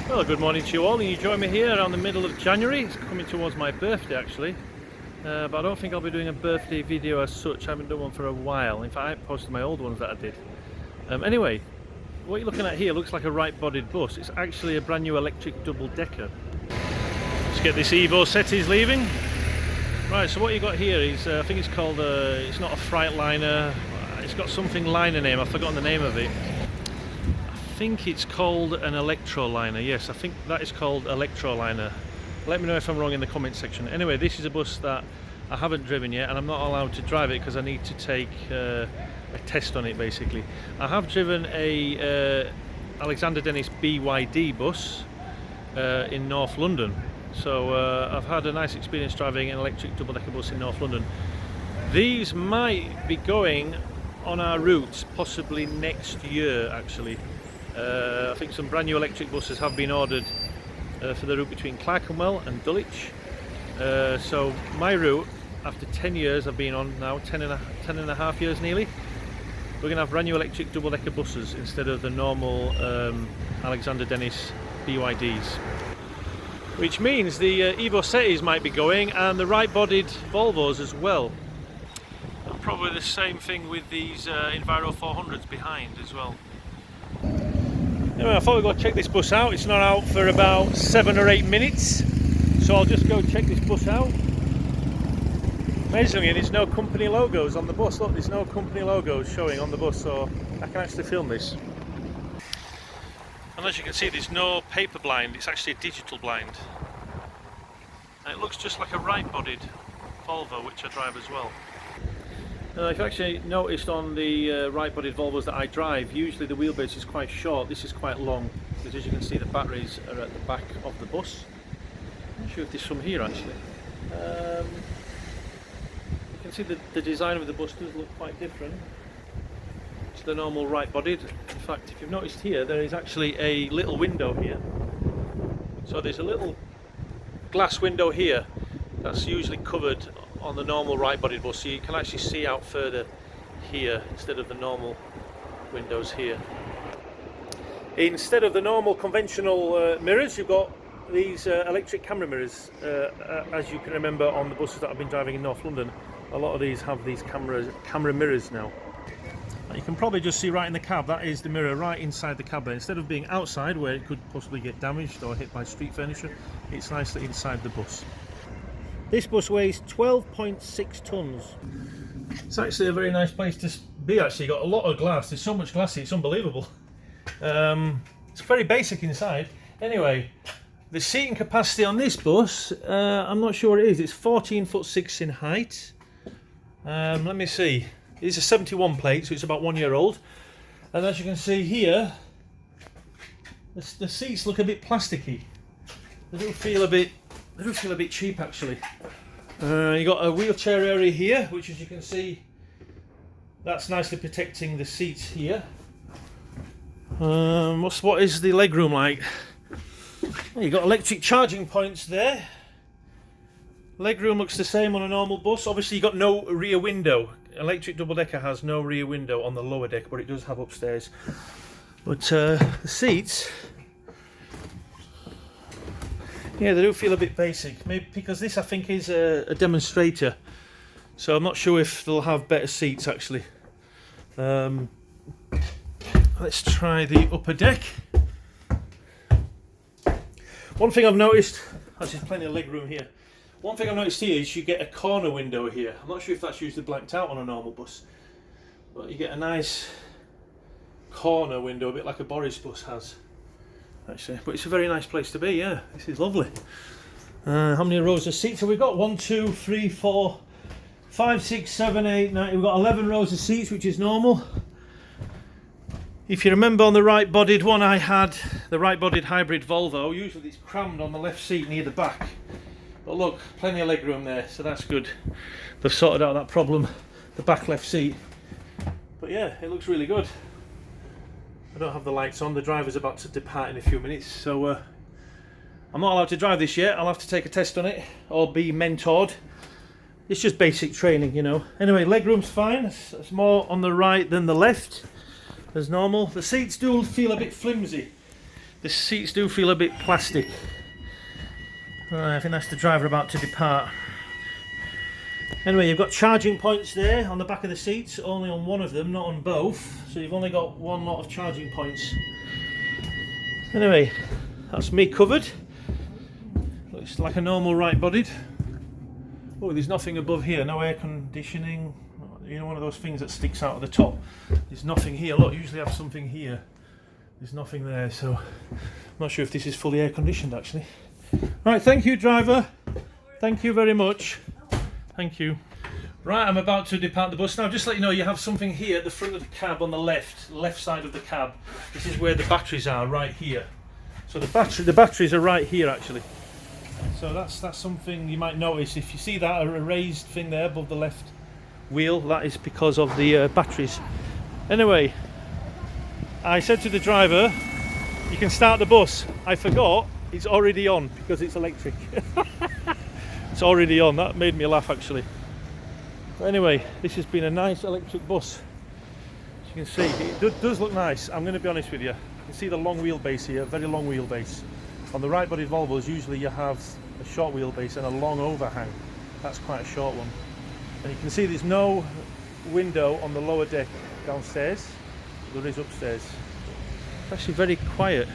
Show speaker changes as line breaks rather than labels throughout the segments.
Well, good morning to you all. You join me here around the middle of January. It's coming towards my birthday actually, but I don't think I'll be doing a birthday video as such. I haven't done one for a while. In fact, I posted my old ones that I did. Anyway, what you're looking at here looks like a Wright-bodied bus. It's actually a brand new electric double-decker. Let's get this Evo settings leaving. Right, so what you got here is, I think it's called, it's not a Freightliner, it's got something liner name, I've forgotten the name of it. I think it's called an Electroliner, yes, I think that is called Electroliner. Let me know if I'm wrong in the comment section. Anyway, this is a bus that I haven't driven yet, and I'm not allowed to drive it because I need to take a test on it basically. I have driven a Alexander Dennis BYD bus in North London. So I've had a nice experience driving an electric double-decker bus in North London. These might be going on our routes possibly next year actually. I think some brand new electric buses have been ordered for the route between Clerkenwell and Dulwich. So my route, after 10 years I've been on now, 10 and a half years nearly, we're going to have brand new electric double-decker buses instead of the normal Alexander Dennis BYDs. Which means the Evo Setis might be going, and the Wright-bodied Volvos as well. And probably the same thing with these Enviro 400s behind as well. Anyway, I thought we'd go check this bus out. It's not out for about 7 or 8 minutes, so I'll just go check this bus out. Amazingly, there's no company logos on the bus. Look, there's no company logos showing on the bus, so I can actually film this. And as you can see, there's no paper blind, it's actually a digital blind. And it looks just like a Wright-bodied Volvo, which I drive as well. If you actually noticed on the Wright-bodied Volvos that I drive, usually the wheelbase is quite short. This is quite long, because as you can see, the batteries are at the back of the bus. I'm not sure if there's some here actually. You can see the design of the bus does look quite different to the normal Wright-bodied. In fact, if you've noticed here, there is actually a little window here. So there's a little glass window here that's usually covered on the normal Wright-bodied bus, so you can actually see out further here instead of the normal windows here. Instead of the normal conventional mirrors, you've got these electric camera mirrors. As you can remember on the buses that I've been driving in North London, a lot of these have these camera mirrors now. You can probably just see right in the cab, that is the mirror right inside the cab. Instead of being outside where it could possibly get damaged or hit by street furniture, it's nicely inside the bus. This bus weighs 12.6 tons. It's actually a very nice place to be actually. Got a lot of glass, there's so much glass, it's unbelievable. It's very basic inside. Anyway, the seating capacity on this bus, I'm not sure what it is. It's 14'6" in height. Let me see. It's a 71 plate, so it's about 1 year old. And as you can see here, the seats look a bit plasticky. They do feel a bit cheap actually. You got a wheelchair area here, which as you can see, that's nicely protecting the seats here. What is the legroom like? Well, you got electric charging points there. Legroom looks the same on a normal bus. Obviously, you got no rear window. Electric double-decker has no rear window on the lower deck, but it does have upstairs. But the seats, yeah, they do feel a bit basic. Maybe because this, I think, is a demonstrator, so I'm not sure if they'll have better seats actually. Let's try the upper deck. One thing I've noticed, there's plenty of leg room here. One thing I've noticed here is you get a corner window here. I'm not sure if that's usually blanked out on a normal bus, but you get a nice corner window, a bit like a Boris bus has. Actually, but it's a very nice place to be. Yeah, this is lovely. How many rows of seats have we got? 1, 2, 3, 4, 5, 6, 7, 8, 9. We've got 11 rows of seats, which is normal. If you remember on the Wright-bodied one, I had the Wright-bodied hybrid Volvo. Usually it's crammed on the left seat near the back. But look, plenty of leg room there, so that's good. They've sorted out that problem, the back left seat. But yeah, it looks really good. I don't have the lights on, the driver's about to depart in a few minutes, so I'm not allowed to drive this yet. I'll have to take a test on it, or be mentored. It's just basic training, you know. Anyway, legroom's fine. It's more on the right than the left, as normal. The seats do feel a bit flimsy. The seats do feel a bit plastic. I think that's the driver about to depart. Anyway, you've got charging points there on the back of the seats, only on one of them, not on both. So you've only got one lot of charging points. Anyway, that's me covered. Looks like a normal Wright bodied. Oh, there's nothing above here, no air conditioning. You know, one of those things that sticks out at the top. There's nothing here. Look, usually I have something here. There's nothing there, so I'm not sure if this is fully air conditioned actually. Right, thank you, driver. Thank you very much. Thank you. Right, I'm about to depart the bus now. Just to let you know, you have something here at the front of the cab on the left side of the cab. This is where the batteries are, right here. So the batteries are right here actually. So that's something you might notice. If you see that, a raised thing there above the left wheel, that is because of the batteries. Anyway, I said to the driver, you can start the bus. I forgot, it's already on because it's electric. It's already on. That made me laugh actually. But anyway, this has been a nice electric bus. As you can see, it does look nice. I'm going to be honest with you. You can see the long wheelbase here, very long wheelbase. On the right bodied Volvos, usually you have a short wheelbase and a long overhang. That's quite a short one. And you can see there's no window on the lower deck downstairs. There is upstairs. It's actually very quiet.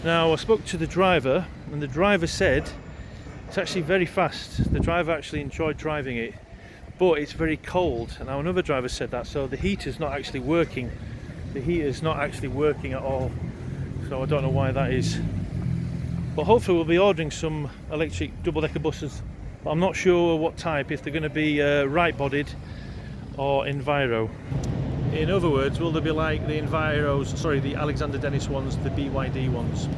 Now, I spoke to the driver, and the driver said it's actually very fast. The driver actually enjoyed driving it, but it's very cold. And now another driver said that, so the heater's not actually working. The heater's not actually working at all. So I don't know why that is. But hopefully we'll be ordering some electric double-decker buses. But I'm not sure what type, if they're going to be Wright bodied or Enviro. In other words, will they be like the Enviros, sorry, the Alexander Dennis ones, the BYD ones?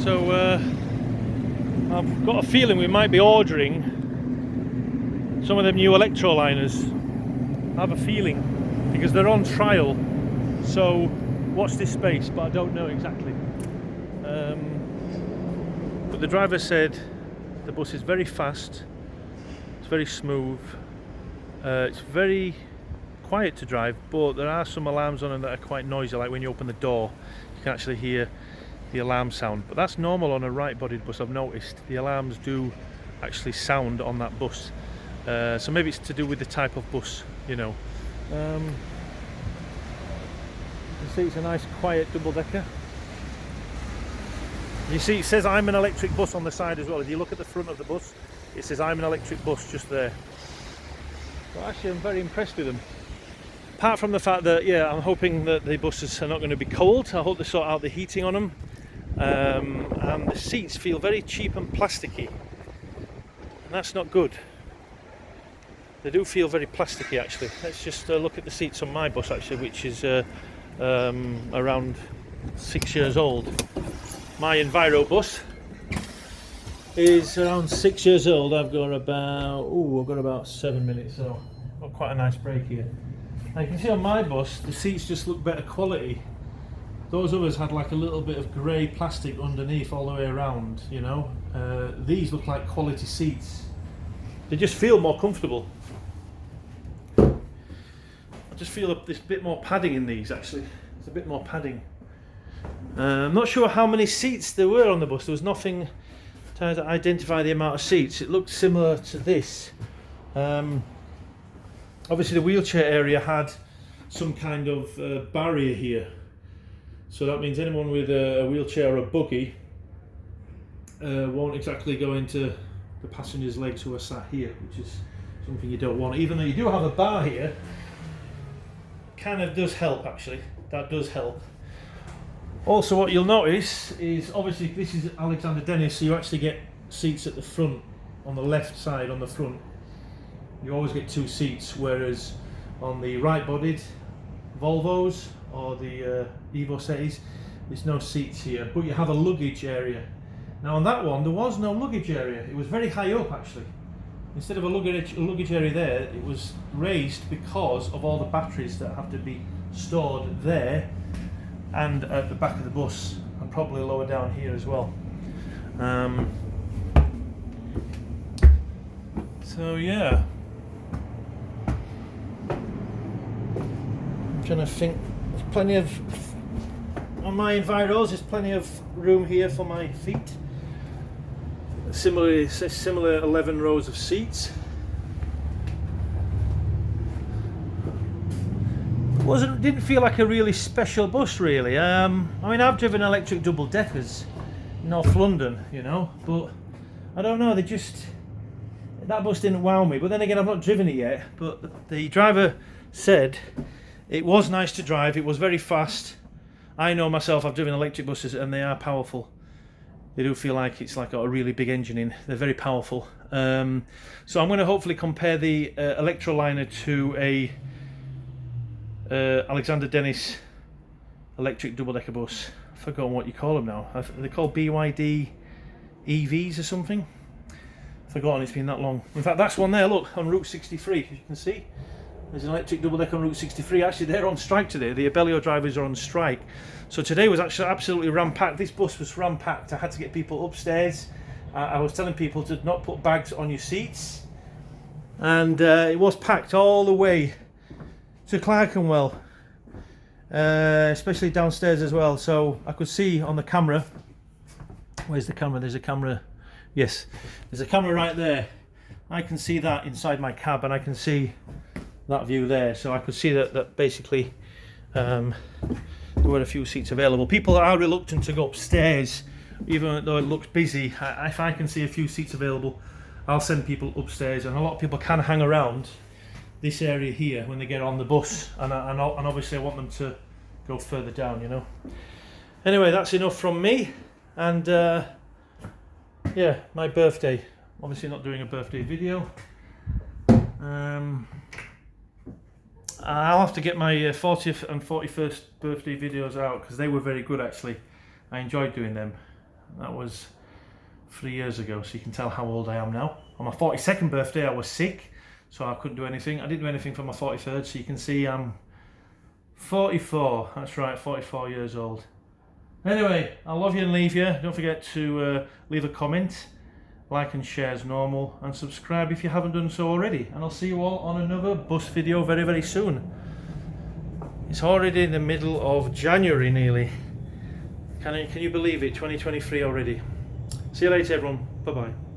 So I've got a feeling we might be ordering some of them new Electroliners. I have a feeling, because they're on trial. So watch this space, but I don't know exactly. But the driver said the bus is very fast, it's very smooth, it's very quiet to drive, but there are some alarms on them that are quite noisy, like when you open the door you can actually hear the alarm sound. But that's normal on a right bodied bus, I've noticed. The alarms do actually sound on that bus. So maybe it's to do with the type of bus, you know. You see it's a nice quiet double-decker. You see it says I'm an electric bus on the side as well. If you look at the front of the bus, it says I'm an electric bus just there. But actually I'm very impressed with them. Apart from the fact that, yeah, I'm hoping that the buses are not going to be cold. I hope they sort out the heating on them. And the seats feel very cheap and plasticky. And that's not good. They do feel very plasticky actually. Let's just look at the seats on my bus actually, which is around 6 years old. My Enviro bus is around 6 years old. I've got about 7 minutes, so I've got quite a nice break here. Now you can see on my bus the seats just look better quality. Those others had like a little bit of grey plastic underneath all the way around, you know. These look like quality seats. They just feel more comfortable. I just feel there's a bit more padding in these actually. There's a bit more padding. I'm not sure how many seats there were on the bus. There was nothing to identify the amount of seats. It looked similar to this. Obviously the wheelchair area had some kind of barrier here. So that means anyone with a wheelchair or a buggy won't exactly go into the passenger's legs who are sat here, which is something you don't want. Even though you do have a bar here, kind of does help actually. That does help. Also what you'll notice is, obviously this is Alexander Dennis, so you actually get seats at the front, on the left side on the front. You always get two seats, whereas on the right bodied Volvos or the U.S.As, there's no seats here, but you have a luggage area. Now on that one there was no luggage area. It was very high up actually. Instead of a luggage area there, it was raised because of all the batteries that have to be stored there and at the back of the bus, and probably lower down here as well. So yeah, I'm trying to think. There's plenty of, on my Enviros, there's plenty of room here for my feet. Similar 11 rows of seats. Didn't feel like a really special bus really. I mean, I've driven electric double deckers in North London, you know, but I don't know, that bus didn't wow me. But then again, I've not driven it yet, but the driver said it was nice to drive, it was very fast. I know myself, I've driven electric buses and they are powerful. They do feel like it's like got a really big engine in. They're very powerful. So I'm going to hopefully compare the Electroliner to a Alexander Dennis electric double-decker bus. I've forgotten what you call them now. They're called BYD EVs or something. I've forgotten, it's been that long. In fact, that's one there, look, on Route 63, as you can see. There's an electric double-decker on Route 63. Actually, they're on strike today. The Abellio drivers are on strike. So today was actually absolutely ram-packed. This bus was ram-packed. I had to get people upstairs. I was telling people to not put bags on your seats. And it was packed all the way to Clerkenwell, especially downstairs as well. So I could see on the camera, where's the camera? There's a camera, yes, there's a camera right there. I can see that inside my cab, and I can see that view there. So I could see that basically there were a few seats available. People are reluctant to go upstairs, even though it looks busy. If I can see a few seats available, I'll send people upstairs, and a lot of people can hang around this area here when they get on the bus, and obviously I want them to go further down, you know. Anyway, that's enough from me, and yeah, my birthday. Obviously not doing a birthday video. I'll have to get my 40th and 41st birthday videos out, because they were very good actually. I enjoyed doing them. That was 3 years ago, so you can tell how old I am now. On my 42nd birthday I was sick, so I couldn't do anything. I didn't do anything for my 43rd, so you can see I'm 44. That's right, 44 years old. Anyway, I love you and leave you. Don't forget to leave a comment, like and share as normal, and subscribe if you haven't done so already. And I'll see you all on another bus video very, very soon. It's already the middle of January nearly. Can you believe it? 2023 already. See you later everyone. Bye bye.